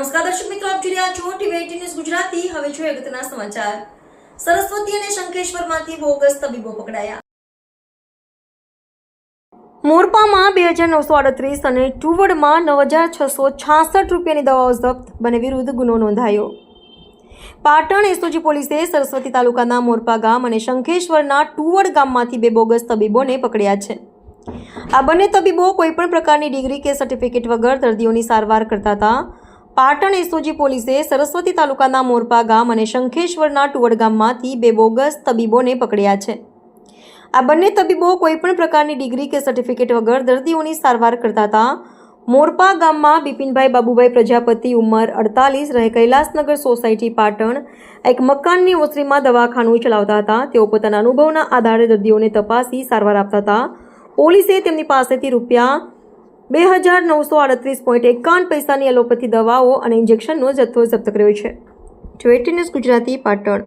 નમસ્કાર દર્શક મિત્રો, આપ જોઈ રહ્યા છો ટીવી18 ન્યૂઝ ગુજરાતી। હવે જોઈએ અગત્યના સમાચાર। સરસ્વતી અને શંખેશ્વરમાંથી બોગસ તબીબો પકડાયા। મોરપામાં 2938 અને ટુવડમાં 9666 રૂપિયાની દવાઓ જપ્ત, બંને વિરુદ્ધ ગુનો નોંધાયો। પાટણ એસઓજી પોલીસે સરસ્વતી તાલુકાના મોરપા ગામ અને શંખેશ્વરના ટુવડ ગામમાંથી બે બોગસ તબીબોને પકડ્યા છે। આ બંને તબીબો કોઈપણ પ્રકારની ડિગ્રી કે સર્ટિફિકેટ વગર દર્દીઓની સારવાર કરતા હતા। પાટણ એસઓજી પોલીસે સરસ્વતી તાલુકાના મોરપા ગામ અને શંખેશ્વરના ટુવડ ગામમાંથી બે બોગસ તબીબોને પકડ્યા છે। આ બંને તબીબો કોઈપણ પ્રકારની ડિગ્રી કે સર્ટિફિકેટ વગર દર્દીઓની સારવાર કરતા હતા। મોરપા ગામમાં બિપિનભાઈ બાબુભાઈ પ્રજાપતિ, ઉંમર 48, રહે કૈલાસનગર સોસાયટી, પાટણ, એક મકાનની ઓસરીમાં દવાખાનું ચલાવતા હતા। તેઓ પોતાના અનુભવના આધારે દર્દીઓને તપાસી સારવાર આપતા હતા। પોલીસે તેમની પાસેથી રૂપિયા 2938.51 પૈસાની એલોપેથી દવાઓ અને ઇન્જેક્શનનો જથ્થો જપ્ત કર્યો છે। ટીવી18 ન્યૂઝ ગુજરાતી, પાટણ।